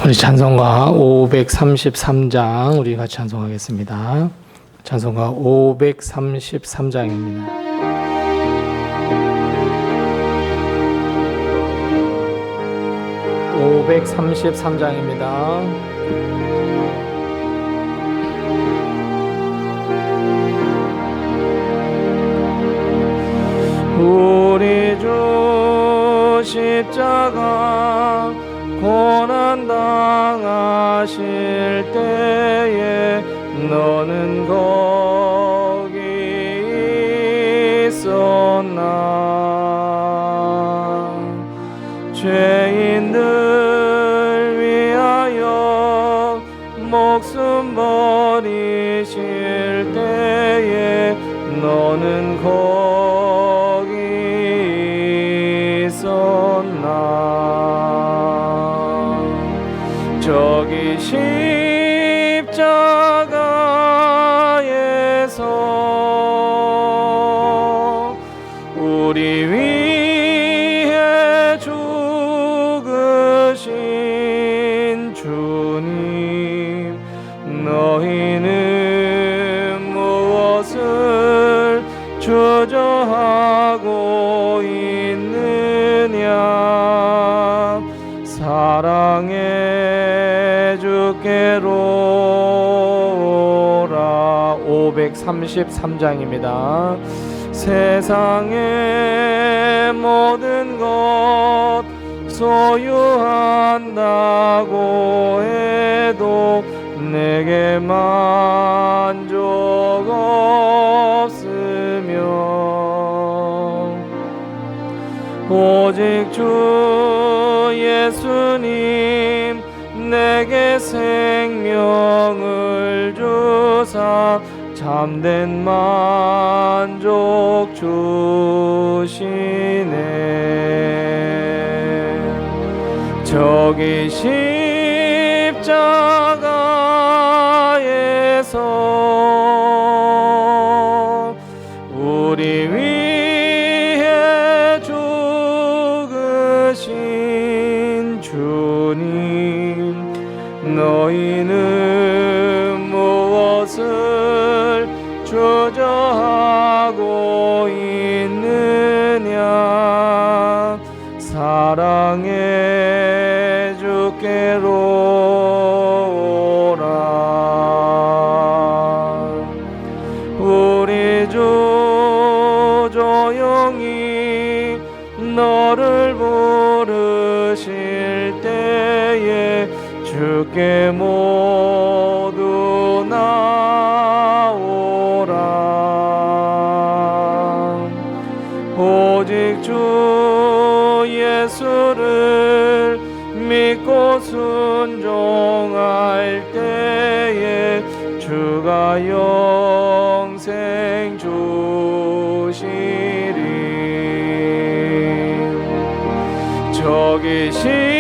우리 찬송가 533장 우리 같이 찬송하겠습니다. 찬송가 533장입니다. 우리 주 십자가 고난 당하실 때에 너는 거기 있었나. 죄인들 위하여 목숨 버리실 때에 너는 거기 있었나. 저기 십자가에서 우리 위해 죽으신 주님, 너희는 무엇을 주저하고 있느냐. 사랑해 주께로 오라. 533장입니다. 세상의 모든 것 소유한다고 해도 내게 만족 없으며 오직 주 예수님 내게 생명을 주사 참된 만족 주시네. 저기 십자가에서 우리 위해 죽으신 주님, 너희는 무엇을 주저하고 있느냐. 사랑해 주께로 오라. 우리 주 조용히 너를 부르실 때에 주께 모두 나오라. 오직 주 예수를 믿고 순종할 때에 주가 영생 주시리. 저기 십자가에서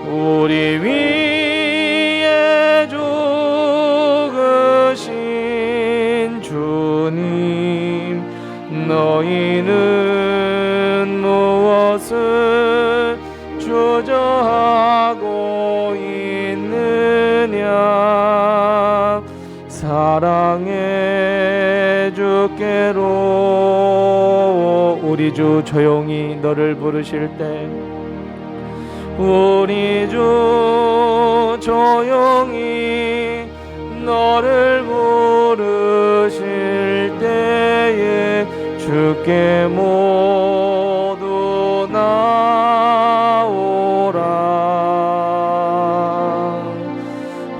우리 위에 죽으신 주님, 너희는 무엇을 주저하고 있느냐. 사랑해 주께로. 우리 주 조용히 너를 부르실 때, 우리 주 조용히 너를 부르실 때에 주께 모두 나오라.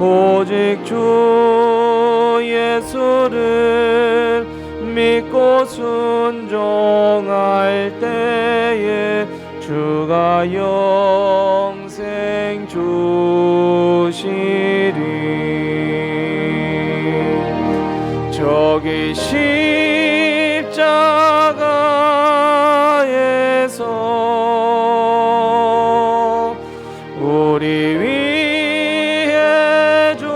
오직 주 예수를 믿고 순종할 때에 주가 영생 주시리. 저기 십자가에서 우리 위해 죽으신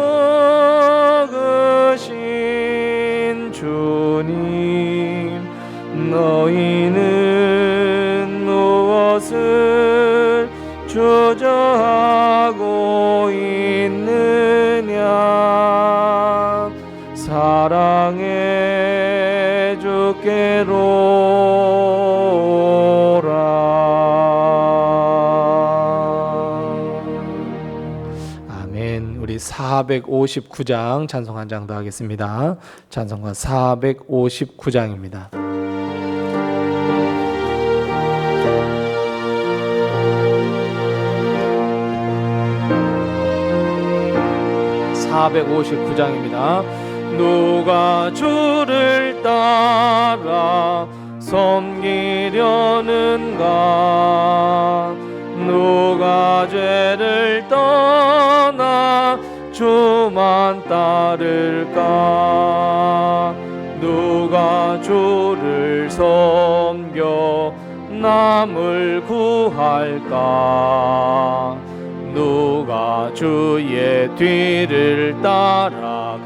주님, 너희는 459장 찬송 한 장 더 하겠습니다. 찬송가 459장입니다. 459장입니다. 누가 주를 따라 섬기려는가? 누가 죄를 떠나 주만 따를까? 누가 주를 섬겨 남을 구할까? 누가 주의 뒤를 따라가려나?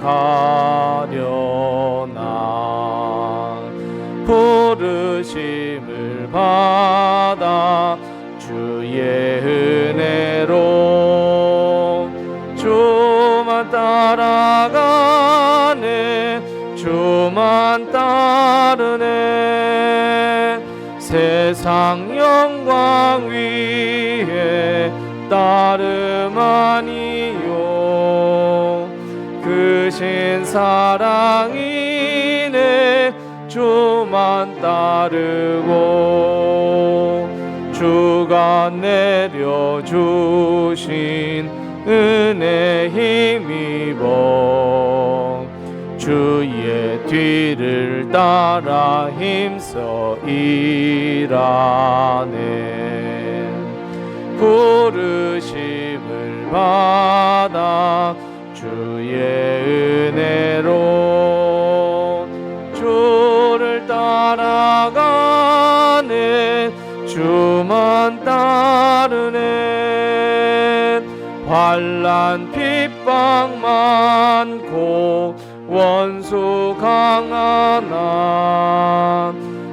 부르심을 받아 주의 은혜로 주만 따라가네, 주만 따르네. 세상 영광 위에 따름 아니요, 크신 사랑이네. 주만 따르고 주가 내려주신 은혜 힘입어 주의 뒤를 따라 힘써 일하네. 부르심을 받아 주의 은혜로 주를 따라가네, 주만 따르네. 환난 핍박 많고 원수 강하나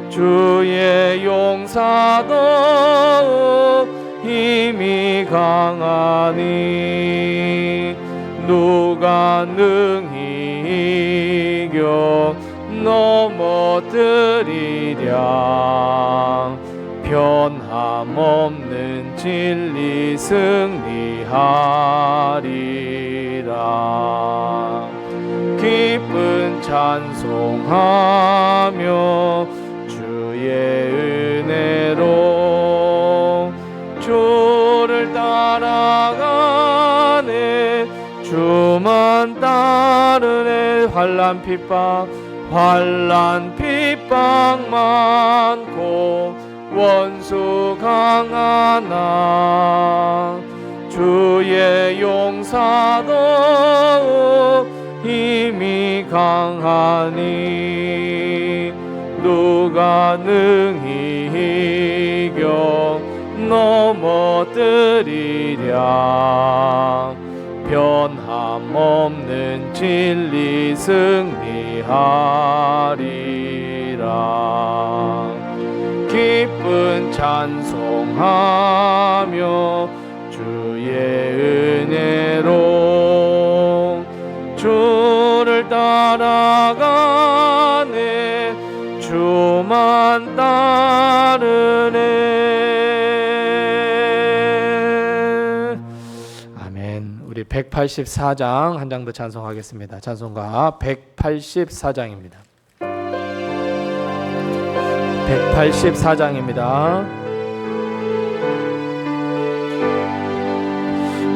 주의 용사 더욱 힘이 강하니 누가 능히 이겨 넘어뜨리랴? 변함없는 진리 승리하리라. 기쁜 찬송하며 주의 은혜로 주를 따라가네, 주만 따르네. 환난 핍박 많고 원수 강하나 주의 용사 더욱 힘이 강하니 누가 능히 이겨 넘어뜨리랴? 변함없는 진리 승리하리라. 기쁜 찬송하며 주의 은혜로 주를 따라가네, 주만 따르네. 아멘. 우리 184장 한 장 더 찬송하겠습니다. 찬송가 184장입니다. 184장입니다.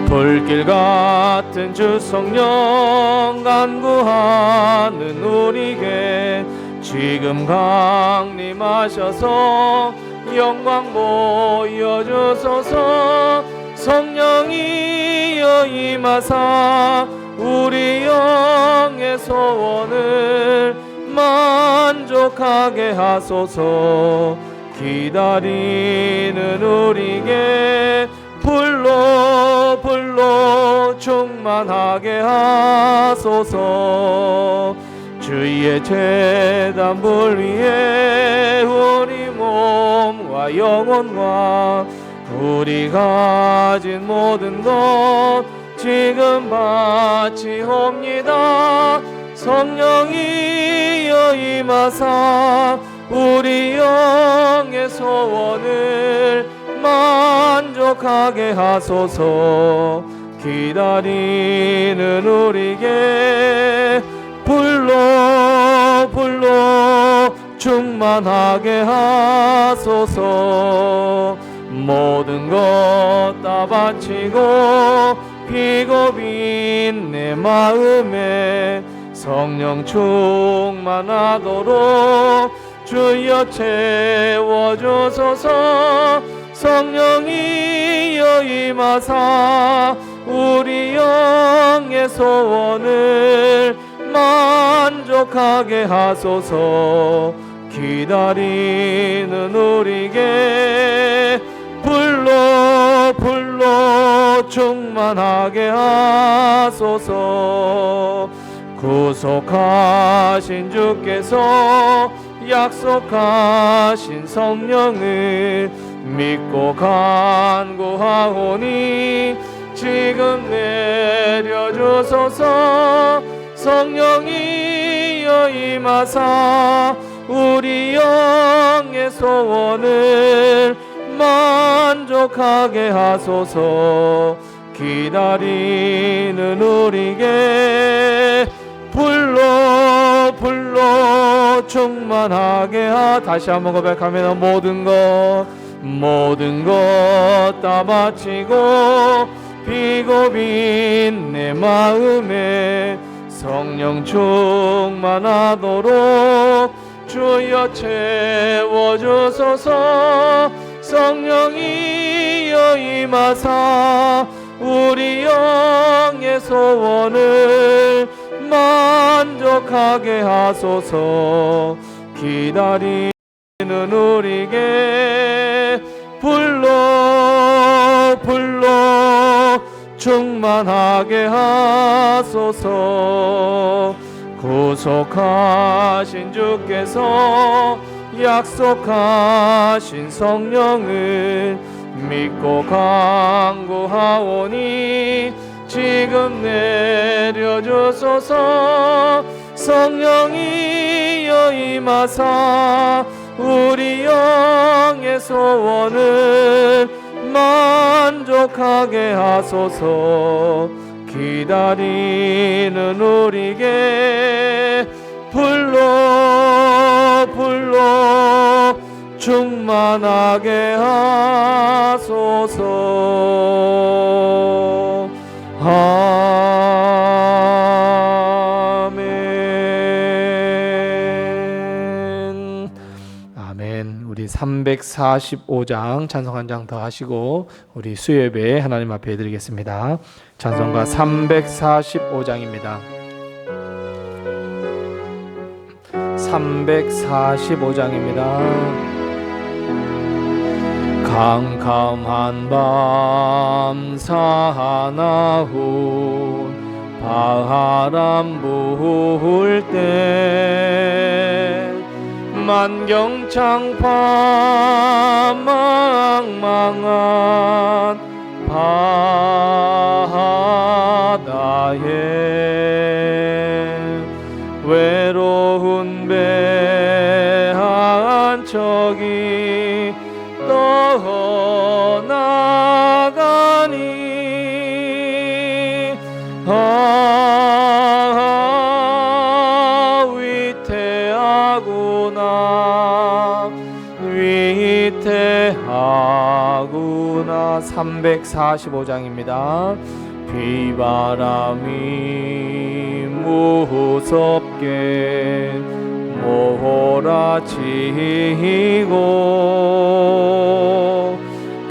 불길 같은 주 성령 간구하는 우리에게 지금 강림하셔서 영광 보여주소서. 성령이여 임하사 우리 영의 소원을 만족하게 하소서. 기다리는 우리에게 불로 충만하게 하소서. 주의 제단불 위에 우리 몸과 영혼과 우리 가진 모든 것 지금 바치옵니다. 성령이여 임하사 우리 영의 소원을 만족하게 하소서. 기다리는 우리에게 불러 불러 충만하게 하소서. 모든 것 다 바치고 비겁인 내 마음에 성령 충만하도록 주여 채워주소서. 성령이여 임하사 우리 영의 소원을 만족하게 하소서. 기다리는 우리에게 불러 불러 충만하게 하소서. 구속하신 주께서 약속하신 성령을 믿고 간구하오니 지금 내려주소서. 성령이여 임하사 우리 영의 소원을 만족하게 하소서. 기다리는 우리에게 불러 불러 충만하게 다시 한번 고백하면 모든 것 다 바치고 비겁인 내 마음에 성령 충만하도록 주여 채워주소서. 성령이여 임하사 우리 영의 소원을 만족하게 하소서. 기다리는 우리에게 불러 불러 충만하게 하소서. 구속하신 주께서 약속하신 성령을 믿고 간구하오니 지금 내려주소서. 성령이여 임하사 우리 영의 소원을 만족하게 하소서. 기다리는 우리에게 불러 불러 충만하게 하소서. 아멘. 아멘. 우리 345장 찬송 한 장 더 하시고 우리 수요예배 하나님 앞에 드리겠습니다. 찬송가 345장입니다. 345장입니다. 캄캄한 밤 사나운 바람 부을 때 만경창파 망망한 바다에 외로운 배 한 척이 떠나가니 위태하구나 위태하구나. 345장입니다. 비바람이 무섭게 몰아치고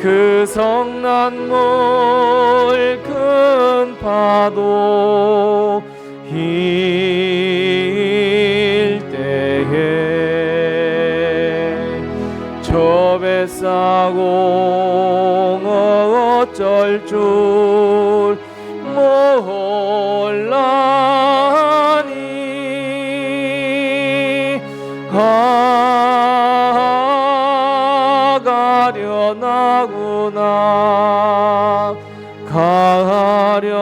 그 성난물 큰 파도 힐 때에 저 뱃사공 어쩔 줄 몰라니 가련하구나 가련하구나.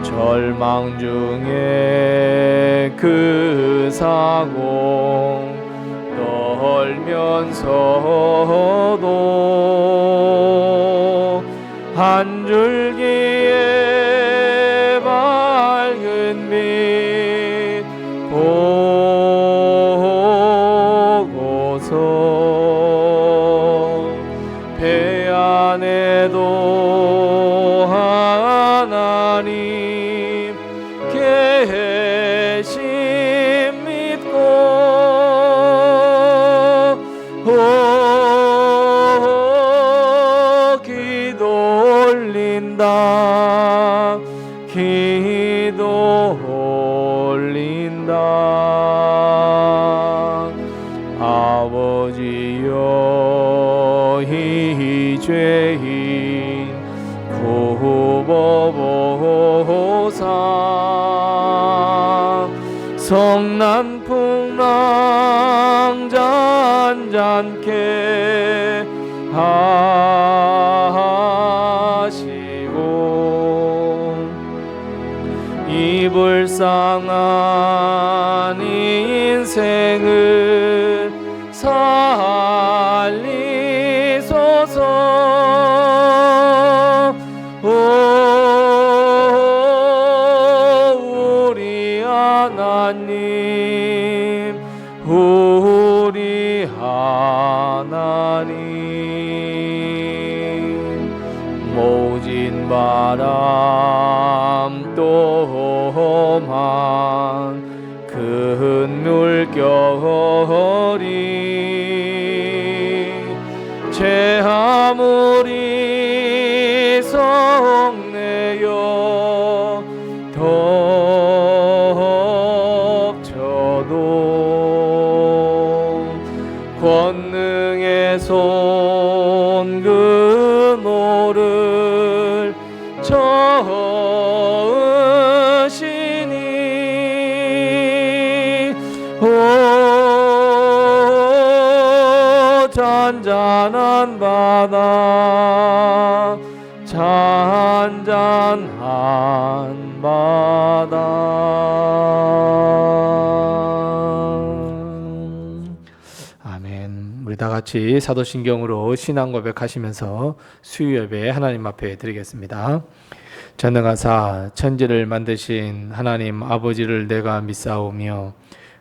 절망 중에 그 사공 멀면서도 한 줄기의 밝은 빛 보고서 배 안에도 하나님 계심 믿고 기도 올린다 기도 올린다 아버지여 이 죄인 구보보사 성난 풍랑 잔잔케 하시고 이 불쌍한 인생을 살리소서 우리 하나님 우리 하나님 모진 바람 또한 큰 물결이 제 아무리 성내어 덮쳐도 권능의 손 그노를 저으시니 잔잔한 바다 잔잔한 바다 아멘. 우리 다 같이 사도신경으로 신앙 고백하시면서 수요 예배 하나님 앞에 드리겠습니다. 전능하사 천지를 만드신 하나님 아버지를 내가 믿사오며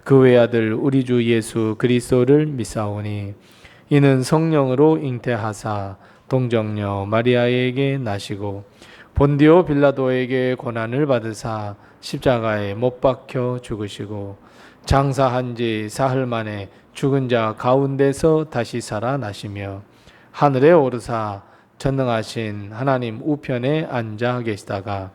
그 외아들 우리 주 예수 그리스도를 믿사오니 이는 성령으로 잉태하사 동정녀 마리아에게 나시고 본디오 빌라도에게 고난을 받으사 십자가에 못 박혀 죽으시고 장사한 지 사흘 만에 죽은 자 가운데서 다시 살아나시며 하늘에 오르사 전능하신 하나님 우편에 앉아 계시다가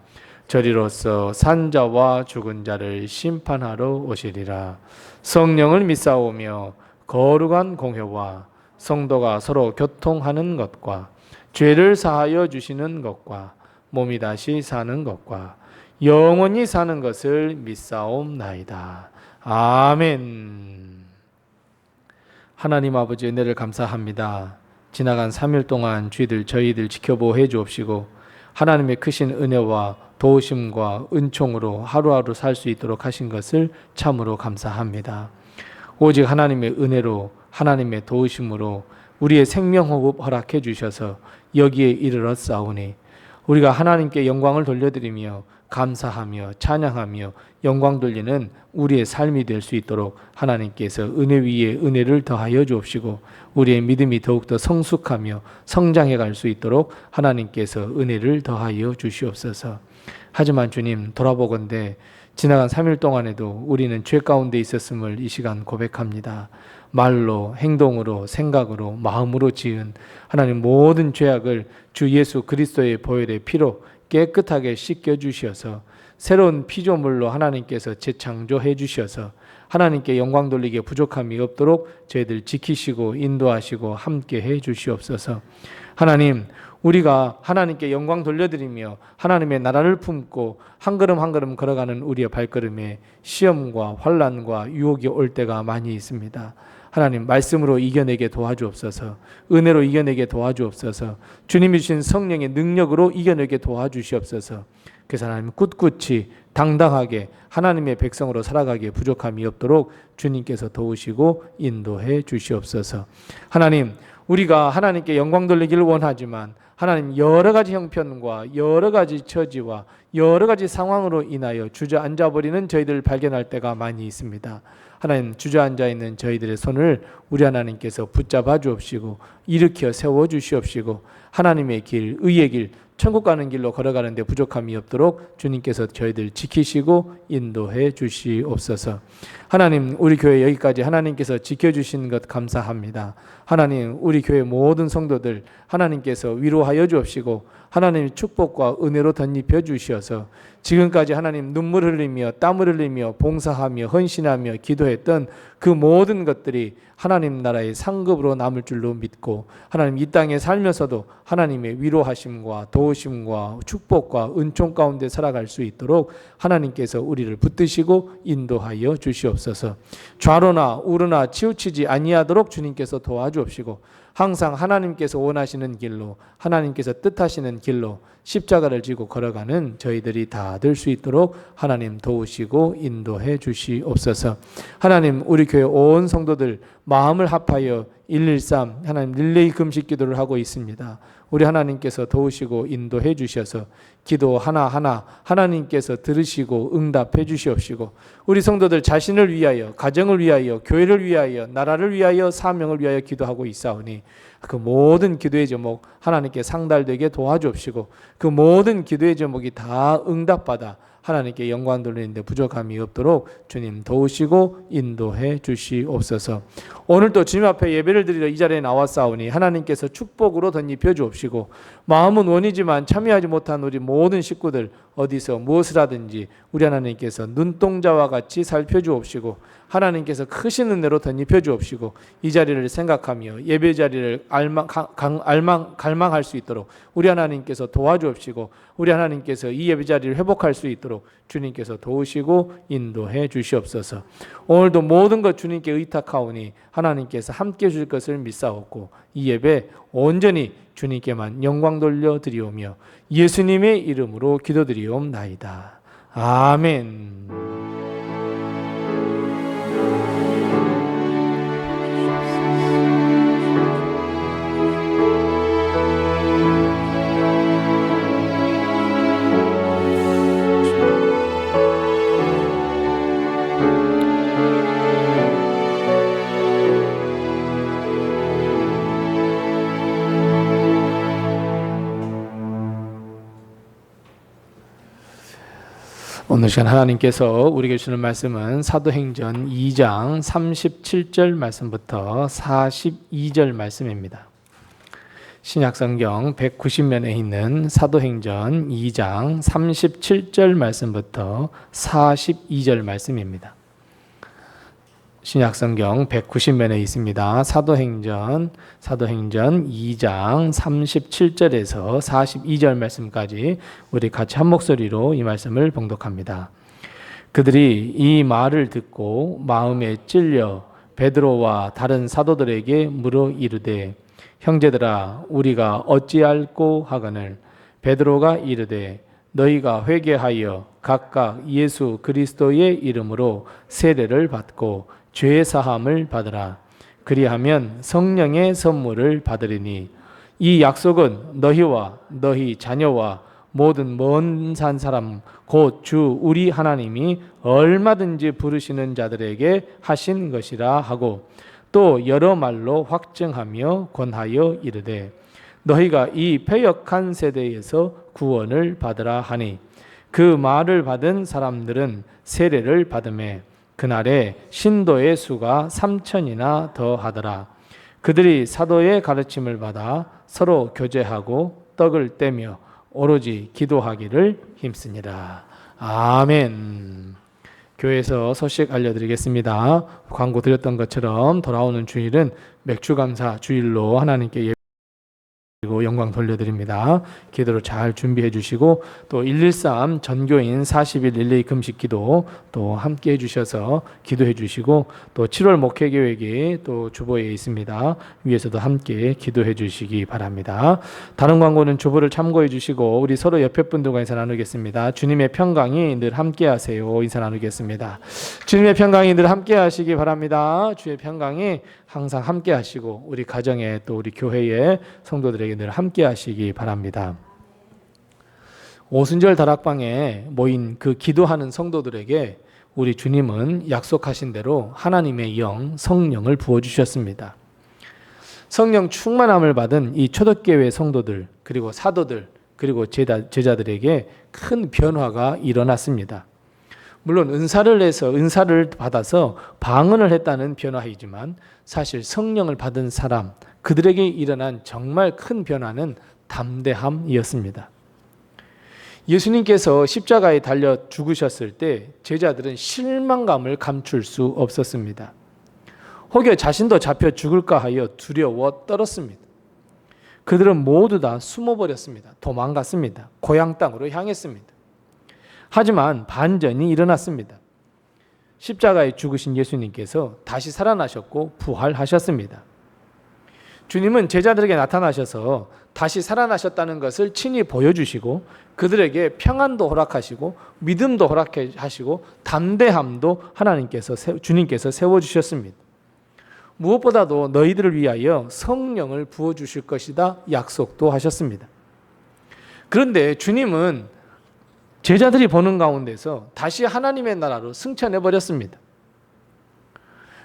저리로서 산자와 죽은 자를 심판하러 오시리라. 성령을 믿사오며 거룩한 공회와 성도가 서로 교통하는 것과 죄를 사하여 주시는 것과 몸이 다시 사는 것과 영원히 사는 것을 믿사옵나이다. 아멘. 하나님 아버지 은혜를 감사합니다. 지나간 3일 동안 저희들 지켜보해 주옵시고 하나님의 크신 은혜와 도우심과 은총으로 하루하루 살 수 있도록 하신 것을 참으로 감사합니다. 오직 하나님의 은혜로 하나님의 도우심으로 우리의 생명호흡 허락해 주셔서 여기에 이르렀사오니 우리가 하나님께 영광을 돌려드리며 감사하며 찬양하며 영광 돌리는 우리의 삶이 될 수 있도록 하나님께서 은혜 위에 은혜를 더하여 주옵시고 우리의 믿음이 더욱더 성숙하며 성장해 갈 수 있도록 하나님께서 은혜를 더하여 주시옵소서. 하지만 주님 돌아보건대 지나간 3일 동안에도 우리는 죄 가운데 있었음을 이 시간 고백합니다. 말로, 행동으로, 생각으로, 마음으로 지은 하나님 모든 죄악을 주 예수 그리스도의 보혈의 피로 깨끗하게 씻겨 주시어서 새로운 피조물로 하나님께서 재창조해 주셔서 하나님께 영광 돌리기에 부족함이 없도록 저희들 지키시고 인도하시고 함께 해 주시옵소서. 하나님, 우리가 하나님께 영광 돌려드리며 하나님의 나라를 품고 한 걸음 한 걸음 걸어가는 우리의 발걸음에 시험과 환난과 유혹이 올 때가 많이 있습니다. 하나님 말씀으로 이겨내게 도와주옵소서. 은혜로 이겨내게 도와주옵소서. 주님이 주신 성령의 능력으로 이겨내게 도와주시옵소서. 그래서 하나님 꿋꿋이 당당하게 하나님의 백성으로 살아가기에 부족함이 없도록 주님께서 도우시고 인도해 주시옵소서. 하나님, 우리가 하나님께 영광 돌리기를 원하지만 하나님 여러 가지 형편과 여러 가지 처지와 여러 가지 상황으로 인하여 주저앉아 버리는 저희들을 발견할 때가 많이 있습니다. 하나님, 주저앉아 있는 저희들의 손을 우리 하나님께서 붙잡아 주옵시고 일으켜 세워 주시옵시고 하나님의 길, 의의 길, 천국 가는 길로 걸어가는 데 부족함이 없도록 주님께서 저희들 지키시고 인도해 주시옵소서. 하나님, 우리 교회 여기까지 하나님께서 지켜주신 것 감사합니다. 하나님, 우리 교회 모든 성도들 하나님께서 위로하여 주옵시고 하나님의 축복과 은혜로 덧입혀 주시어서 지금까지 하나님 눈물 흘리며 땀을 흘리며 봉사하며 헌신하며 기도했던 그 모든 것들이 하나님 나라의 상급으로 남을 줄로 믿고 하나님 이 땅에 살면서도 하나님의 위로하심과 도우심과 축복과 은총 가운데 살아갈 수 있도록 하나님께서 우리를 붙드시고 인도하여 주시옵소서. 좌로나 우로나 치우치지 아니하도록 주님께서 도와주옵시고 항상 하나님께서 원하시는 길로 하나님께서 뜻하시는 길로 십자가를 지고 걸어가는 저희들이 다 될 수 있도록 하나님 도우시고 인도해 주시옵소서. 하나님, 우리 교회 온 성도들 마음을 합하여 113 하나님 릴레이 금식 기도를 하고 있습니다. 우리 하나님께서 도우시고 인도해 주셔서 기도 하나하나 하나님께서 들으시고 응답해 주시옵시고 우리 성도들 자신을 위하여 가정을 위하여 교회를 위하여 나라를 위하여 사명을 위하여 기도하고 있사오니 그 모든 기도의 제목 하나님께 상달되게 도와주옵시고 그 모든 기도의 제목이 다 응답받아 하나님께 영광 돌리는데 부족함이 없도록 주님 도우시고 인도해 주시옵소서. 오늘도 주님 앞에 예배를 드리러 이 자리에 나왔사오니 하나님께서 축복으로 덧입혀 주옵시고 마음은 원이지만 참여하지 못한 우리 모든 식구들 어디서 무엇을 하든지 우리 하나님께서 눈동자와 같이 살펴주옵시고 하나님께서 크신 은혜로 덧입혀 주옵시고 이 자리를 생각하며 예배 자리를 갈망할 수 있도록 우리 하나님께서 도와주옵시고 우리 하나님께서 이 예배 자리를 회복할 수 있도록 주님께서 도우시고 인도해 주시옵소서. 오늘도 모든 것 주님께 의탁하오니 하나님께서 함께 해 주실 것을 믿사옵고 이 예배 온전히 주님께만 영광 돌려 드리오며 예수님의 이름으로 기도드리옵나이다. 아멘. 오늘 시간 하나님께서 우리에게 주는 말씀은 사도행전 2장 37절 말씀부터 42절 말씀입니다. 신약성경 190면에 있는 사도행전 2장 37절 말씀부터 42절 말씀입니다. 신약성경 190면에 있습니다. 사도행전 2장 37절에서 42절 말씀까지 우리 같이 한 목소리로 이 말씀을 봉독합니다. 그들이 이 말을 듣고 마음에 찔려 베드로와 다른 사도들에게 물어 이르되 형제들아 우리가 어찌할꼬 하거늘 베드로가 이르되 너희가 회개하여 각각 예수 그리스도의 이름으로 세례를 받고 죄 사함을 받으라. 그리하면 성령의 선물을 받으리니 이 약속은 너희와 너희 자녀와 모든 먼 산 사람 곧 주 우리 하나님이 얼마든지 부르시는 자들에게 하신 것이라 하고 또 여러 말로 확증하며 권하여 이르되 너희가 이 패역한 세대에서 구원을 받으라 하니 그 말을 받은 사람들은 세례를 받으매 그날에 신도의 수가 3,000이나 더하더라. 그들이 사도의 가르침을 받아 서로 교제하고 떡을 떼며 오로지 기도하기를 힘쓰니라. 아멘. 교회에서 소식 알려드리겠습니다. 광고 드렸던 것처럼 돌아오는 주일은 맥주감사 주일로 하나님께 그리고 영광 돌려드립니다. 기도로 잘 준비해 주시고 또 113 전교인 40일 릴레이 금식 기도 또 함께 해주셔서 기도해 주시고 또 7월 목회 계획이 또 주보에 있습니다. 위에서도 함께 기도해 주시기 바랍니다. 다른 광고는 주보를 참고해 주시고 우리 서로 옆에 분들과 인사 나누겠습니다. 주님의 평강이 늘 함께 하세요. 인사 나누겠습니다. 주님의 평강이 늘 함께 하시기 바랍니다. 주의 평강이 항상 함께 하시고 우리 가정에 또 우리 교회의 성도들에게 늘 함께 하시기 바랍니다. 오순절 다락방에 모인 그 기도하는 성도들에게 우리 주님은 약속하신 대로 하나님의 영 성령을 부어주셨습니다. 성령 충만함을 받은 이 초대교회 성도들 그리고 사도들 그리고 제자들에게 큰 변화가 일어났습니다. 물론 은사를 받아서 방언을 했다는 변화이지만 사실 성령을 받은 사람 그들에게 일어난 정말 큰 변화는 담대함이었습니다. 예수님께서 십자가에 달려 죽으셨을 때 제자들은 실망감을 감출 수 없었습니다. 혹여 자신도 잡혀 죽을까 하여 두려워 떨었습니다. 그들은 모두 다 숨어버렸습니다. 도망갔습니다. 고향 땅으로 향했습니다. 하지만 반전이 일어났습니다. 십자가에 죽으신 예수님께서 다시 살아나셨고 부활하셨습니다. 주님은 제자들에게 나타나셔서 다시 살아나셨다는 것을 친히 보여주시고 그들에게 평안도 허락하시고 믿음도 허락하시고 담대함도 주님께서 세워주셨습니다. 무엇보다도 너희들을 위하여 성령을 부어주실 것이다 약속도 하셨습니다. 그런데 주님은 제자들이 보는 가운데서 다시 하나님의 나라로 승천해버렸습니다.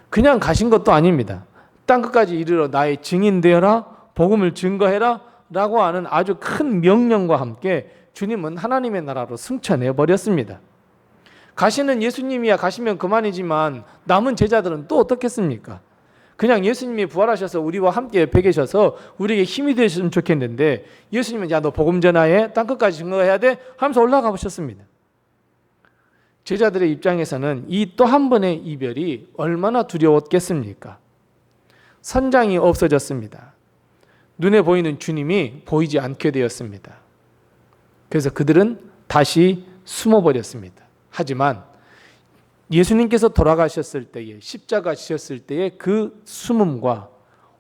그냥 가신 것도 아닙니다. 땅끝까지 이르러 나의 증인 되어라, 복음을 증거해라 라고 하는 아주 큰 명령과 함께 주님은 하나님의 나라로 승천해버렸습니다. 가시는 예수님이야 가시면 그만이지만 남은 제자들은 또 어떻겠습니까? 그냥 예수님이 부활하셔서 우리와 함께 옆에 계셔서 우리에게 힘이 되셨으면 좋겠는데 예수님은 야 너 복음 전하해 땅끝까지 증거해야 돼 하면서 올라가 보셨습니다. 제자들의 입장에서는 이 또 한 번의 이별이 얼마나 두려웠겠습니까? 선장이 없어졌습니다. 눈에 보이는 주님이 보이지 않게 되었습니다. 그래서 그들은 다시 숨어버렸습니다. 하지만 예수님께서 돌아가셨을 때에 십자가 지셨을 때의 그 숨음과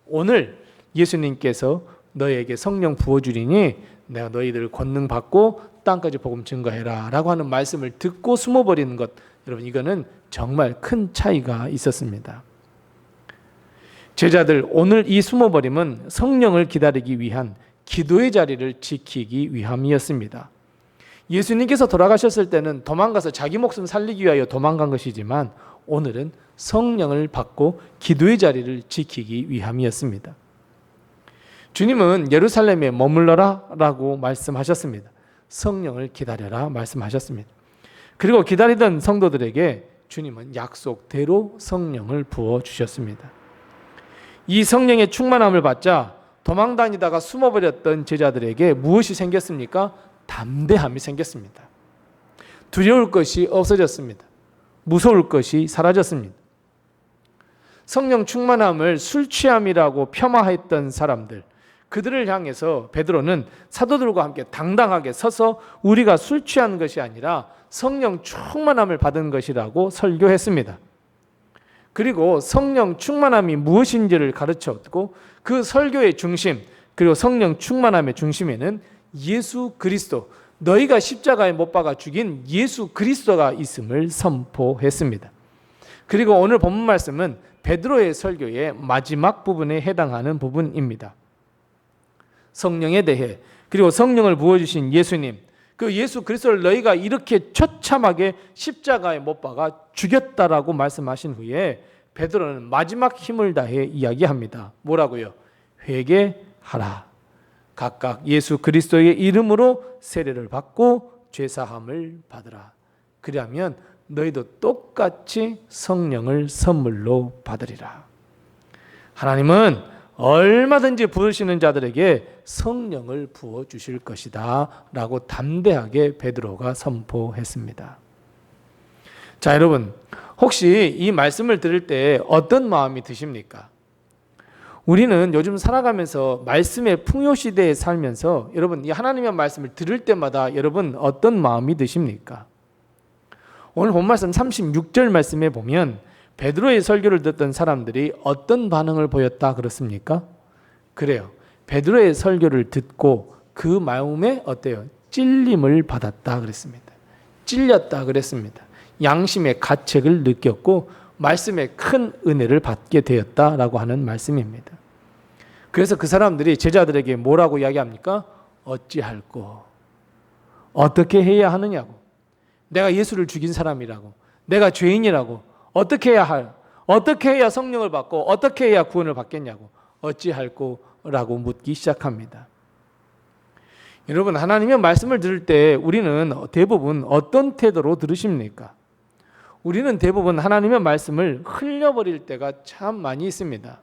오늘 예수님께서 너에게 성령 부어주리니 내가 너희들을 권능 받고 땅까지 복음 증거해라 라고 하는 말씀을 듣고 숨어버리는 것, 여러분 이거는 정말 큰 차이가 있었습니다. 제자들 오늘 이 숨어버림은 성령을 기다리기 위한 기도의 자리를 지키기 위함이었습니다. 예수님께서 돌아가셨을 때는 도망가서 자기 목숨 살리기 위하여 도망간 것이지만 오늘은 성령을 받고 기도의 자리를 지키기 위함이었습니다. 주님은 예루살렘에 머물러라 라고 말씀하셨습니다. 성령을 기다려라 말씀하셨습니다. 그리고 기다리던 성도들에게 주님은 약속대로 성령을 부어주셨습니다. 이 성령의 충만함을 받자 도망다니다가 숨어버렸던 제자들에게 무엇이 생겼습니까? 담대함이 생겼습니다. 두려울 것이 없어졌습니다. 무서울 것이 사라졌습니다. 성령 충만함을 술 취함이라고 폄하했던 사람들, 그들을 향해서 베드로는 사도들과 함께 당당하게 서서 우리가 술 취한 것이 아니라 성령 충만함을 받은 것이라고 설교했습니다. 그리고 성령 충만함이 무엇인지를 가르쳤고 그 설교의 중심, 그리고 성령 충만함의 중심에는 예수 그리스도, 너희가 십자가에 못 박아 죽인 예수 그리스도가 있음을 선포했습니다. 그리고 오늘 본문 말씀은 베드로의 설교의 마지막 부분에 해당하는 부분입니다. 성령에 대해, 그리고 성령을 부어주신 예수님, 그 예수 그리스도를 너희가 이렇게 처참하게 십자가에 못 박아 죽였다라고 말씀하신 후에 베드로는 마지막 힘을 다해 이야기합니다. 뭐라고요? 회개하라. 각각 예수 그리스도의 이름으로 세례를 받고 죄사함을 받으라. 그리하면 너희도 똑같이 성령을 선물로 받으리라. 하나님은 얼마든지 부르시는 자들에게 성령을 부어주실 것이다 라고 담대하게 베드로가 선포했습니다. 자, 여러분, 혹시 이 말씀을 들을 때 어떤 마음이 드십니까? 우리는 요즘 살아가면서 말씀의 풍요시대에 살면서 여러분 이 하나님의 말씀을 들을 때마다 여러분 어떤 마음이 드십니까? 오늘 본 말씀 36절 말씀에 보면 베드로의 설교를 듣던 사람들이 어떤 반응을 보였다 그렇습니까? 그래요. 베드로의 설교를 듣고 그 마음에 어때요? 찔림을 받았다 그랬습니다. 찔렸다 그랬습니다. 양심의 가책을 느꼈고 말씀에 큰 은혜를 받게 되었다라고 하는 말씀입니다. 그래서 그 사람들이 제자들에게 뭐라고 이야기합니까? 어찌할꼬? 어떻게 해야 하느냐고. 내가 예수를 죽인 사람이라고. 내가 죄인이라고. 어떻게 해야 성령을 받고 어떻게 해야 구원을 받겠냐고. 어찌할꼬? 라고 묻기 시작합니다. 여러분 하나님의 말씀을 들을 때 우리는 대부분 어떤 태도로 들으십니까? 우리는 대부분 하나님의 말씀을 흘려버릴 때가 참 많이 있습니다.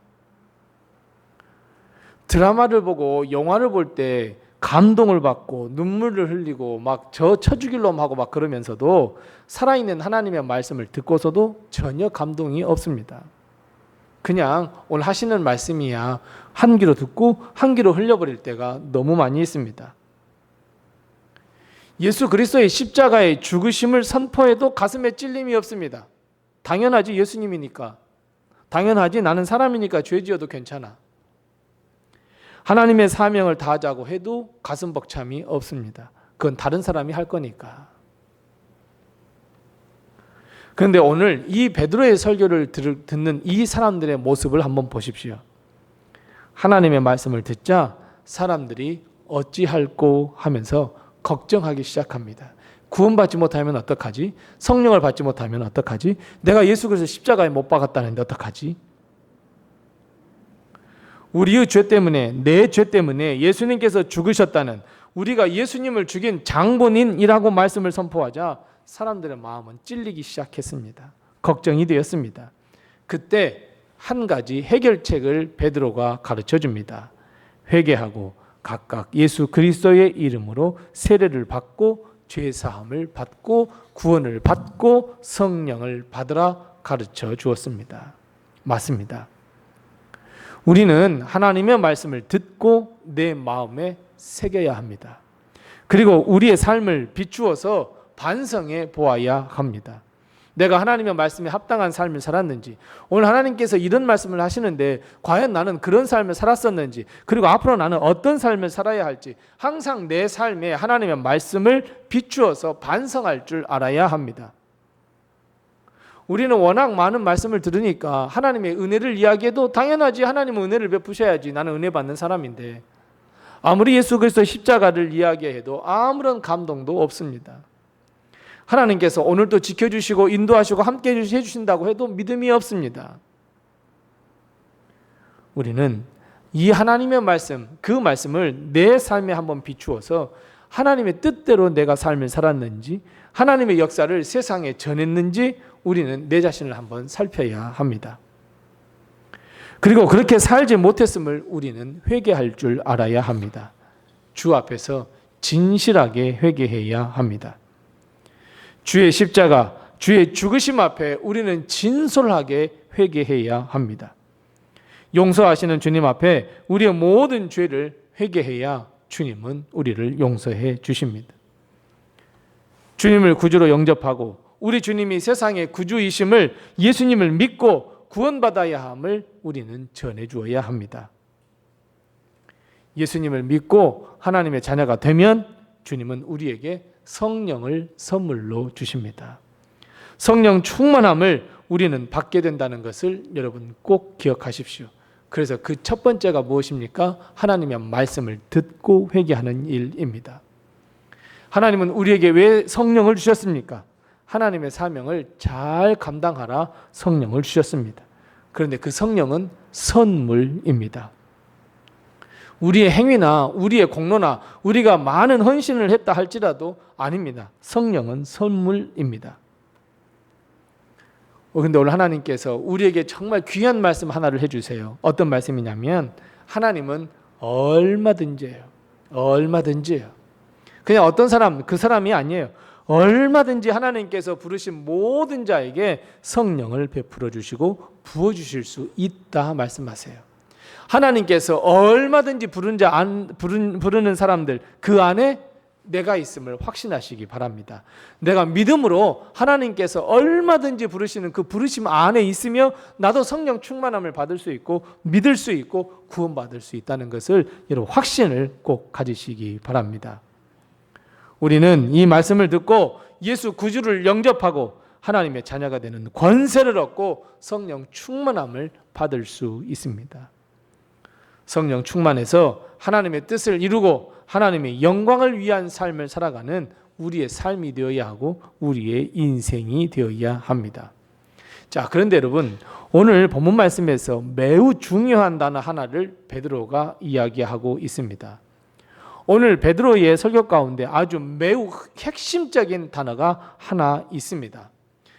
드라마를 보고 영화를 볼 때 감동을 받고 눈물을 흘리고 막 저 쳐죽일 놈 하고 막 그러면서도 살아있는 하나님의 말씀을 듣고서도 전혀 감동이 없습니다. 그냥 오늘 하시는 말씀이야 한 귀로 듣고 한 귀로 흘려버릴 때가 너무 많이 있습니다. 예수 그리스도의 십자가의 죽으심을 선포해도 가슴에 찔림이 없습니다. 당연하지 예수님이니까. 당연하지 나는 사람이니까 죄 지어도 괜찮아. 하나님의 사명을 다하자고 해도 가슴 벅참이 없습니다. 그건 다른 사람이 할 거니까. 그런데 오늘 이 베드로의 설교를 듣는 이 사람들의 모습을 한번 보십시오. 하나님의 말씀을 듣자 사람들이 어찌할꼬 하면서 걱정하기 시작합니다. 구원받지 못하면 어떡하지? 성령을 받지 못하면 어떡하지? 내가 예수 그리스도 십자가에 못 박았다는데 어떡하지? 우리의 죄 때문에 내 죄 때문에 예수님께서 죽으셨다는 우리가 예수님을 죽인 장본인이라고 말씀을 선포하자 사람들의 마음은 찔리기 시작했습니다. 걱정이 되었습니다. 그때 한 가지 해결책을 베드로가 가르쳐 줍니다. 회개하고 각각 예수 그리스도의 이름으로 세례를 받고 죄 사함을 받고 구원을 받고 성령을 받으라 가르쳐 주었습니다. 맞습니다. 우리는 하나님의 말씀을 듣고 내 마음에 새겨야 합니다. 그리고 우리의 삶을 비추어서 반성해 보아야 합니다. 내가 하나님의 말씀에 합당한 삶을 살았는지, 오늘 하나님께서 이런 말씀을 하시는데 과연 나는 그런 삶을 살았었는지, 그리고 앞으로 나는 어떤 삶을 살아야 할지 항상 내 삶에 하나님의 말씀을 비추어서 반성할 줄 알아야 합니다. 우리는 워낙 많은 말씀을 들으니까 하나님의 은혜를 이야기해도 당연하지 하나님은 은혜를 베푸셔야지 나는 은혜 받는 사람인데 아무리 예수 그리스도의 십자가를 이야기해도 아무런 감동도 없습니다. 하나님께서 오늘도 지켜주시고 인도하시고 함께 해주신다고 해도 믿음이 없습니다. 우리는 이 하나님의 말씀, 그 말씀을 내 삶에 한번 비추어서 하나님의 뜻대로 내가 삶을 살았는지 하나님의 역사를 세상에 전했는지 우리는 내 자신을 한번 살펴야 합니다. 그리고 그렇게 살지 못했음을 우리는 회개할 줄 알아야 합니다. 주 앞에서 진실하게 회개해야 합니다. 주의 십자가, 주의 죽으심 앞에 우리는 진솔하게 회개해야 합니다. 용서하시는 주님 앞에 우리의 모든 죄를 회개해야 주님은 우리를 용서해 주십니다. 주님을 구주로 영접하고 우리 주님이 세상의 구주이심을 예수님을 믿고 구원받아야 함을 우리는 전해 주어야 합니다. 예수님을 믿고 하나님의 자녀가 되면 주님은 우리에게 성령을 선물로 주십니다. 성령 충만함을 우리는 받게 된다는 것을 여러분 꼭 기억하십시오. 그래서 그 첫 번째가 무엇입니까? 하나님의 말씀을 듣고 회개하는 일입니다. 하나님은 우리에게 왜 성령을 주셨습니까? 하나님의 사명을 잘 감당하라 성령을 주셨습니다. 그런데 그 성령은 선물입니다. 우리의 행위나 우리의 공로나 우리가 많은 헌신을 했다 할지라도 아닙니다. 성령은 선물입니다. 그런데 오늘 하나님께서 우리에게 정말 귀한 말씀 하나를 해주세요. 어떤 말씀이냐면 하나님은 얼마든지예요. 얼마든지예요. 그냥 어떤 사람, 그 사람이 아니에요. 얼마든지 하나님께서 부르신 모든 자에게 성령을 베풀어 주시고 부어 주실 수 있다 말씀하세요. 하나님께서 얼마든지 부르는 사람들 그 안에 내가 있음을 확신하시기 바랍니다. 내가 믿음으로 하나님께서 얼마든지 부르시는 그 부르심 안에 있으며 나도 성령 충만함을 받을 수 있고 믿을 수 있고 구원받을 수 있다는 것을 여러분 확신을 꼭 가지시기 바랍니다. 우리는 이 말씀을 듣고 예수 구주를 영접하고 하나님의 자녀가 되는 권세를 얻고 성령 충만함을 받을 수 있습니다. 성령 충만해서 하나님의 뜻을 이루고 하나님의 영광을 위한 삶을 살아가는 우리의 삶이 되어야 하고 우리의 인생이 되어야 합니다. 자, 그런데 여러분, 오늘 본문 말씀에서 매우 중요한 단어 하나를 베드로가 이야기하고 있습니다. 오늘 베드로의 설교 가운데 아주 매우 핵심적인 단어가 하나 있습니다.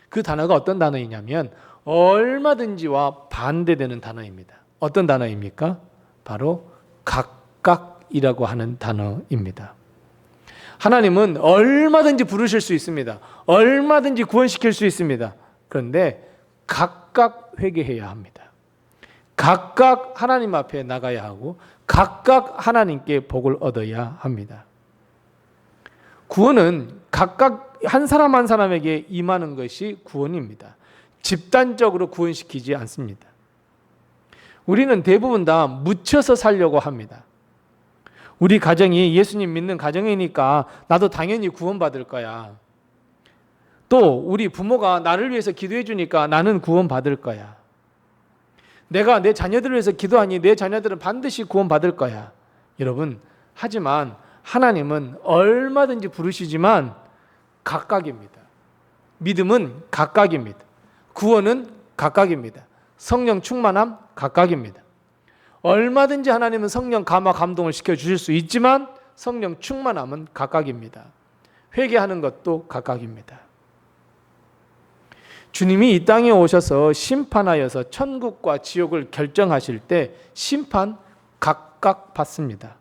그 단어가 어떤 단어이냐면 얼마든지와 반대되는 단어입니다. 어떤 단어입니까? 바로 각각이라고 하는 단어입니다. 하나님은 얼마든지 부르실 수 있습니다. 얼마든지 구원시킬 수 있습니다. 그런데 각각 회개해야 합니다. 각각 하나님 앞에 나가야 하고 각각 하나님께 복을 얻어야 합니다. 구원은 각각 한 사람 한 사람에게 임하는 것이 구원입니다. 집단적으로 구원시키지 않습니다. 우리는 대부분 다 묻혀서 살려고 합니다. 우리 가정이 예수님 믿는 가정이니까 나도 당연히 구원받을 거야. 또 우리 부모가 나를 위해서 기도해 주니까 나는 구원받을 거야. 내가 내 자녀들을 위해서 기도하니 내 자녀들은 반드시 구원받을 거야. 여러분, 하지만 하나님은 얼마든지 부르시지만 각각입니다. 믿음은 각각입니다. 구원은 각각입니다. 성령 충만함 각각입니다. 얼마든지 하나님은 성령 감화 감동을 시켜주실 수 있지만 성령 충만함은 각각입니다. 회개하는 것도 각각입니다. 주님이 이 땅에 오셔서 심판하여서 천국과 지옥을 결정하실 때 심판 각각 받습니다.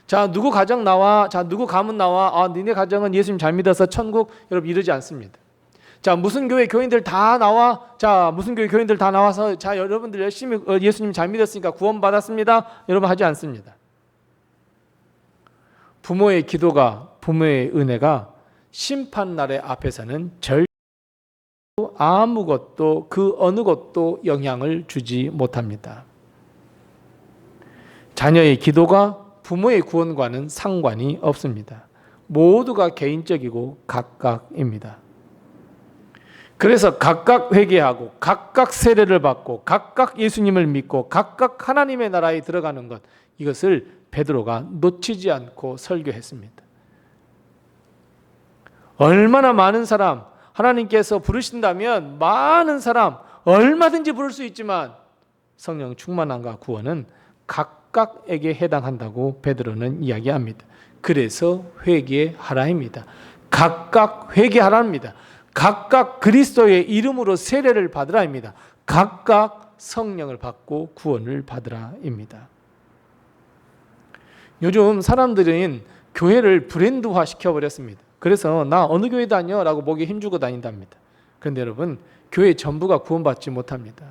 자, 누구 가정 나와? 자, 누구 가문 나와? 니네 가정은 예수님 잘 믿어서 천국? 여러분 이러지 않습니다. 자, 무슨 교회 교인들 다 나와? 자, 무슨 교회 교인들 다 나와서 자, 여러분들 열심히 예수님 잘 믿었으니까 구원받았습니다. 여러분 하지 않습니다. 부모의 기도가, 부모의 은혜가 심판날의 앞에서는 절대로 아무것도 그 어느 것도 영향을 주지 못합니다. 자녀의 기도가 부모의 구원과는 상관이 없습니다. 모두가 개인적이고 각각입니다. 그래서 각각 회개하고 각각 세례를 받고 각각 예수님을 믿고 각각 하나님의 나라에 들어가는 것, 이것을 베드로가 놓치지 않고 설교했습니다. 얼마나 많은 사람, 하나님께서 부르신다면 많은 사람 얼마든지 부를 수 있지만 성령 충만함과 구원은 각각에게 해당한다고 베드로는 이야기합니다. 그래서 회개하라입니다. 각각 회개하라입니다. 각각 그리스도의 이름으로 세례를 받으라입니다. 각각 성령을 받고 구원을 받으라입니다. 요즘 사람들은 교회를 브랜드화 시켜버렸습니다. 그래서 나 어느 교회 다녀? 라고 목에 힘주고 다닌답니다. 그런데 여러분, 교회 전부가 구원받지 못합니다.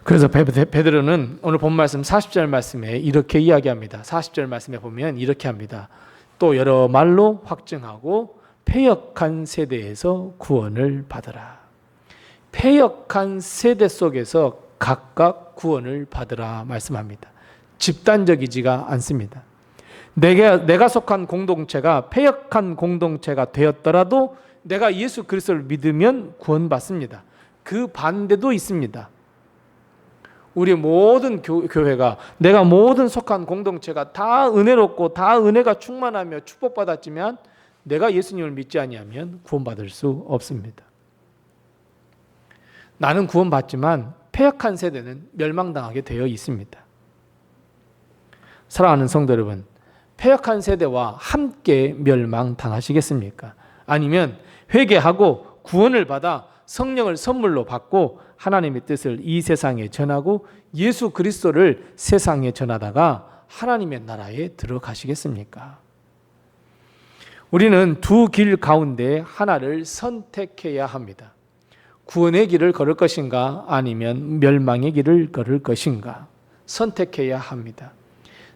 그래서 베드로는 오늘 본 말씀 40절 말씀에 이렇게 이야기합니다. 40절 말씀에 보면 이렇게 합니다. 또 여러 말로 확증하고 패역한 세대에서 구원을 받으라. 패역한 세대 속에서 각각 구원을 받으라 말씀합니다. 집단적이지가 않습니다. 내가 속한 공동체가 패역한 공동체가 되었더라도 내가 예수 그리스도를 믿으면 구원받습니다. 그 반대도 있습니다. 우리 모든 교회가, 내가 모든 속한 공동체가 다 은혜롭고 다 은혜가 충만하며 축복받았지만 내가 예수님을 믿지 아니하면 구원받을 수 없습니다. 나는 구원받지만 패역한 세대는 멸망당하게 되어 있습니다. 사랑하는 성도 여러분, 패역한 세대와 함께 멸망당하시겠습니까? 아니면 회개하고 구원을 받아 성령을 선물로 받고 하나님의 뜻을 이 세상에 전하고 예수 그리스도를 세상에 전하다가 하나님의 나라에 들어가시겠습니까? 우리는 두 길 가운데 하나를 선택해야 합니다. 구원의 길을 걸을 것인가 아니면 멸망의 길을 걸을 것인가 선택해야 합니다.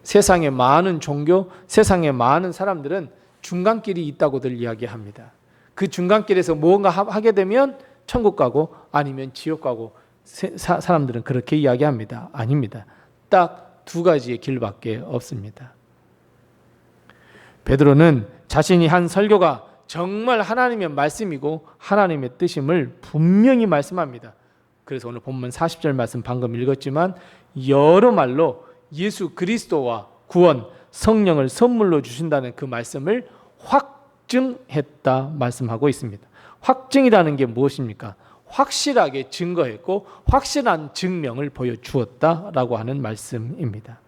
세상의 많은 종교, 세상의 많은 사람들은 중간길이 있다고들 이야기합니다. 그 중간길에서 무언가 하게 되면 천국 가고 아니면 지옥 가고 사람들은 그렇게 이야기합니다. 아닙니다. 딱 두 가지의 길밖에 없습니다. 베드로는 자신이 한 설교가 정말 하나님의 말씀이고 하나님의 뜻임을 분명히 말씀합니다. 그래서 오늘 본문 40절 말씀 방금 읽었지만 여러 말로 예수 그리스도와 구원, 성령을 선물로 주신다는 그 말씀을 확증했다 말씀하고 있습니다. 확증이라는 게 무엇입니까? 확실하게 증거했고 확실한 증명을 보여주었다라고 하는 말씀입니다.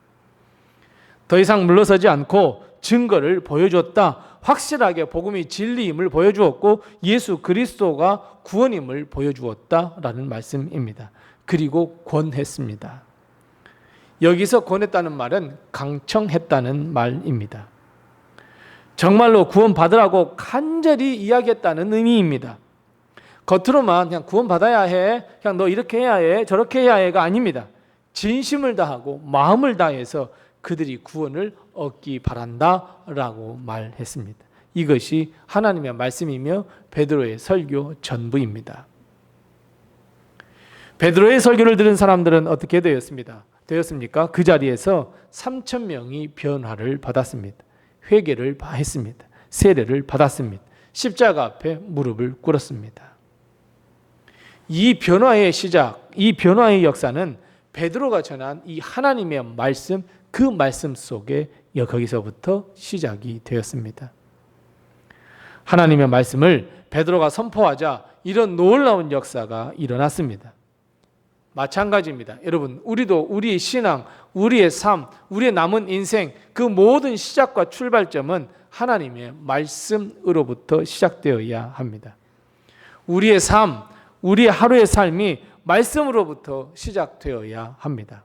더 이상 물러서지 않고 증거를 보여주었다. 확실하게 복음이 진리임을 보여주었고 예수 그리스도가 구원임을 보여주었다라는 말씀입니다. 그리고 권했습니다. 여기서 권했다는 말은 강청했다는 말입니다. 정말로 구원받으라고 간절히 이야기했다는 의미입니다. 겉으로만 그냥 구원받아야 해, 그냥 너 이렇게 해야 해, 저렇게 해야 해가 아닙니다. 진심을 다하고 마음을 다해서 그들이 구원을 얻기 바란다라고 말했습니다. 이것이 하나님의 말씀이며 베드로의 설교 전부입니다. 베드로의 설교를 들은 사람들은 어떻게 되었습니까? 그 자리에서 3,000명이 변화를 받았습니다. 회개를 했습니다. 세례를 받았습니다. 십자가 앞에 무릎을 꿇었습니다. 이 변화의 시작, 이 변화의 역사는 베드로가 전한 이 하나님의 말씀, 그 말씀 속에 거기서부터 시작이 되었습니다. 하나님의 말씀을 베드로가 선포하자 이런 놀라운 역사가 일어났습니다. 마찬가지입니다. 여러분, 우리도 우리의 신앙, 우리의 삶, 우리의 남은 인생 그 모든 시작과 출발점은 하나님의 말씀으로부터 시작되어야 합니다. 우리의 삶, 우리의 하루의 삶이 말씀으로부터 시작되어야 합니다.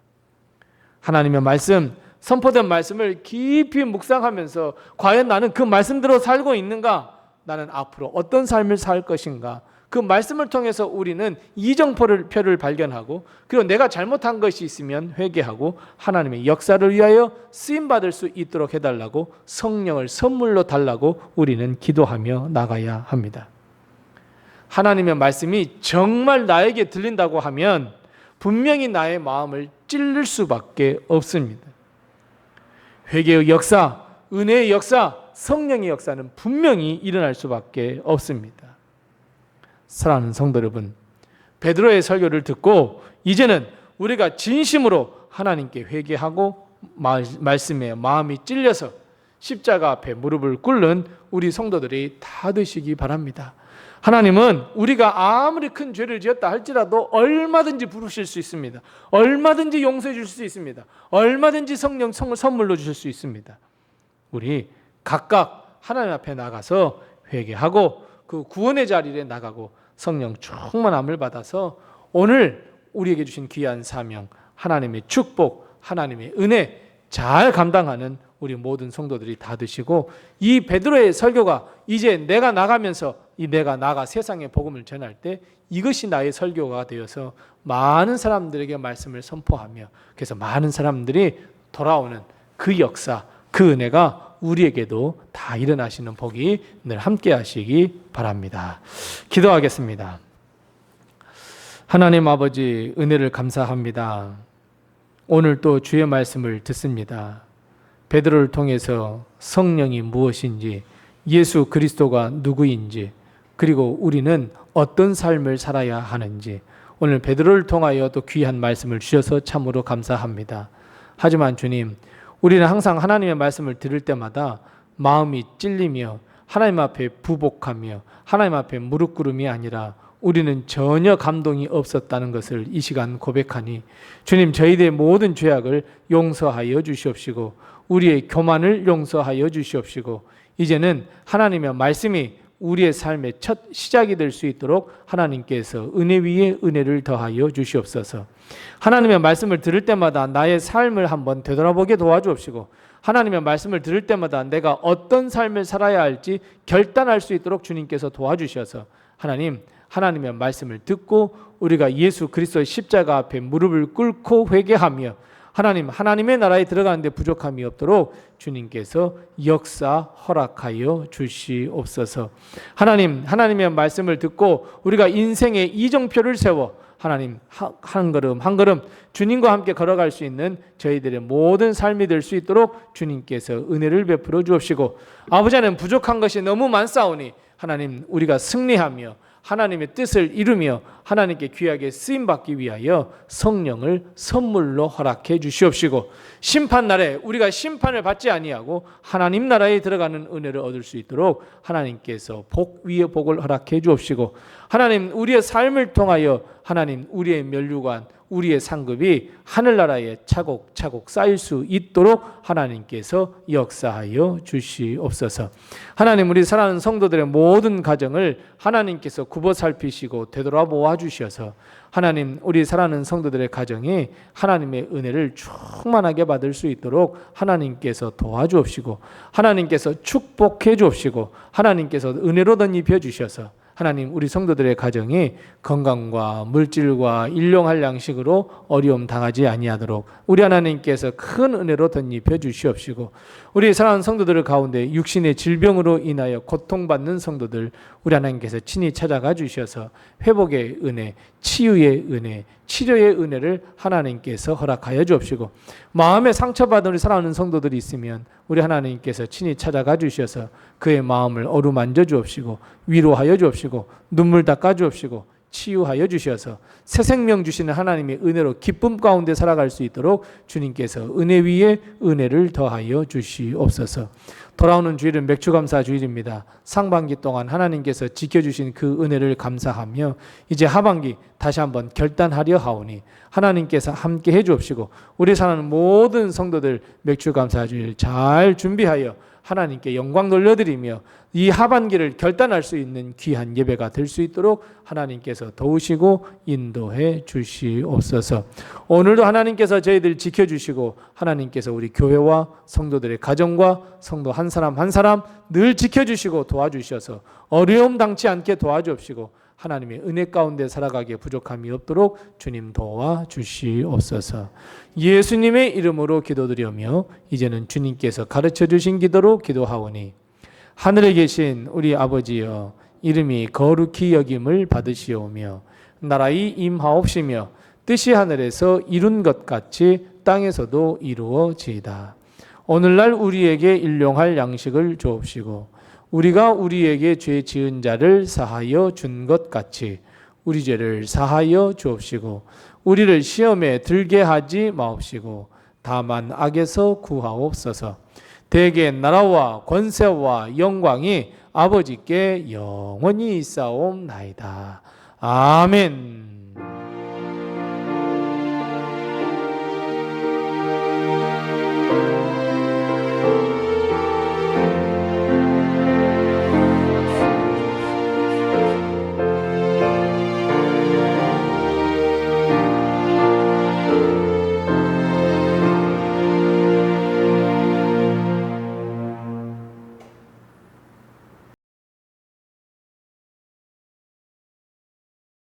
하나님의 말씀, 선포된 말씀을 깊이 묵상하면서 과연 나는 그 말씀대로 살고 있는가? 나는 앞으로 어떤 삶을 살 것인가? 그 말씀을 통해서 우리는 이정표를 발견하고 그리고 내가 잘못한 것이 있으면 회개하고 하나님의 역사를 위하여 쓰임받을 수 있도록 해달라고 성령을 선물로 달라고 우리는 기도하며 나가야 합니다. 하나님의 말씀이 정말 나에게 들린다고 하면 분명히 나의 마음을 찔릴 수밖에 없습니다. 회개의 역사, 은혜의 역사, 성령의 역사는 분명히 일어날 수밖에 없습니다. 사랑하는 성도 여러분, 베드로의 설교를 듣고 이제는 우리가 진심으로 하나님께 회개하고 말씀에 마음이 찔려서 십자가 앞에 무릎을 꿇는 우리 성도들이 다 되시기 바랍니다. 하나님은 우리가 아무리 큰 죄를 지었다 할지라도 얼마든지 부르실 수 있습니다. 얼마든지 용서해 주실 수 있습니다. 얼마든지 성령 선물로 주실 수 있습니다. 우리 각각 하나님 앞에 나가서 회개하고 그 구원의 자리에 나가고 성령 충만함을 받아서 오늘 우리에게 주신 귀한 사명, 하나님의 축복, 하나님의 은혜 잘 감당하는 우리 모든 성도들이 다 되시고 이 베드로의 설교가 이제 내가 나가면서 내가 나가 세상에 복음을 전할 때 이것이 나의 설교가 되어서 많은 사람들에게 말씀을 선포하며 그래서 많은 사람들이 돌아오는 그 역사, 그 은혜가 우리에게도 다 일어나시는 복이 늘 함께 하시기 바랍니다. 기도하겠습니다. 하나님 아버지 은혜를 감사합니다. 오늘 또 주의 말씀을 듣습니다. 베드로를 통해서 성령이 무엇인지, 예수 그리스도가 누구인지, 그리고 우리는 어떤 삶을 살아야 하는지 오늘 베드로를 통하여 또 귀한 말씀을 주셔서 참으로 감사합니다. 하지만 주님, 우리는 항상 하나님의 말씀을 들을 때마다 마음이 찔리며 하나님 앞에 부복하며 하나님 앞에 무릎 꿇음이 아니라 우리는 전혀 감동이 없었다는 것을 이 시간 고백하니 주님, 저희들의 모든 죄악을 용서하여 주시옵시고 우리의 교만을 용서하여 주시옵시고 이제는 하나님의 말씀이 우리의 삶의 첫 시작이 될 수 있도록 하나님께서 은혜 위에 은혜를 더하여 주시옵소서. 하나님의 말씀을 들을 때마다 나의 삶을 한번 되돌아보게 도와주옵시고 하나님의 말씀을 들을 때마다 내가 어떤 삶을 살아야 할지 결단할 수 있도록 주님께서 도와주셔서 하나님 하나님의 말씀을 듣고 우리가 예수 그리스도의 십자가 앞에 무릎을 꿇고 회개하며 하나님의 나라에 들어가는데 부족함이 없도록 주님께서 역사 허락하여 주시옵소서. 하나님의 말씀을 듣고 우리가 인생의 이정표를 세워 하나님 한 걸음 한 걸음 주님과 함께 걸어갈 수 있는 저희들의 모든 삶이 될 수 있도록 주님께서 은혜를 베풀어 주옵시고, 아버지 하나님 부족한 것이 너무 많사오니 하나님 우리가 승리하며 하나님의 뜻을 이루며 하나님께 귀하게 쓰임받기 위하여 성령을 선물로 허락해 주시옵시고, 심판날에 우리가 심판을 받지 아니하고 하나님 나라에 들어가는 은혜를 얻을 수 있도록 하나님께서 복 위에 복을 허락해 주옵시고, 하나님 우리의 삶을 통하여 하나님 우리의 면류관 우리의 상급이 하늘나라에 차곡차곡 쌓일 수 있도록 하나님께서 역사하여 주시옵소서. 하나님 우리 사랑하는 성도들의 모든 가정을 하나님께서 굽어 살피시고 되돌아보아 주셔서 하나님 우리 사랑하는 성도들의 가정이 하나님의 은혜를 충만하게 받을 수 있도록 하나님께서 도와주옵시고 하나님께서 축복해 주옵시고 하나님께서 은혜로 덧입혀 주셔서 하나님 우리 성도들의 가정이 건강과 물질과 일용할 양식으로 어려움 당하지 아니하도록 우리 하나님께서 큰 은혜로 덧입혀 주시옵시고, 우리 사랑하는 성도들 가운데 육신의 질병으로 인하여 고통받는 성도들 우리 하나님께서 친히 찾아가 주셔서 회복의 은혜, 치유의 은혜, 치료의 은혜를 하나님께서 허락하여 주옵시고, 마음에 상처받은 우리 사랑하는 성도들이 있으면 우리 하나님께서 친히 찾아가 주셔서 그의 마음을 어루만져 주옵시고 위로하여 주옵시고 눈물 닦아 주옵시고 치유하여 주셔서 새 생명 주시는 하나님의 은혜로 기쁨 가운데 살아갈 수 있도록 주님께서 은혜 위에 은혜를 더하여 주시옵소서. 돌아오는 주일은 맥주감사 주일입니다. 상반기 동안 하나님께서 지켜주신 그 은혜를 감사하며 이제 하반기 다시 한번 결단하려 하오니 하나님께서 함께 해주옵시고 우리 사는 모든 성도들 맥주감사 주일 잘 준비하여 하나님께 영광 돌려드리며 이 하반기를 결단할 수 있는 귀한 예배가 될 수 있도록 하나님께서 도우시고 인도해 주시옵소서. 오늘도 하나님께서 저희들 지켜주시고 하나님께서 우리 교회와 성도들의 가정과 성도 한 사람 한 사람 늘 지켜주시고 도와주셔서 어려움 당치 않게 도와주옵시고 하나님의 은혜 가운데 살아가기에 부족함이 없도록 주님 도와주시옵소서. 예수님의 이름으로 기도드리며 이제는 주님께서 가르쳐 주신 기도로 기도하오니, 하늘에 계신 우리 아버지여, 이름이 거룩히 여김을 받으시오며 나라의 임하옵시며 뜻이 하늘에서 이룬 것 같이 땅에서도 이루어지이다. 오늘날 우리에게 일용할 양식을 주옵시고 우리가 우리에게 죄 지은 자를 사하여 준 것 같이 우리 죄를 사하여 주옵시고 우리를 시험에 들게 하지 마옵시고 다만 악에서 구하옵소서. 대개 나라와 권세와 영광이 아버지께 영원히 있사옵나이다. 아멘.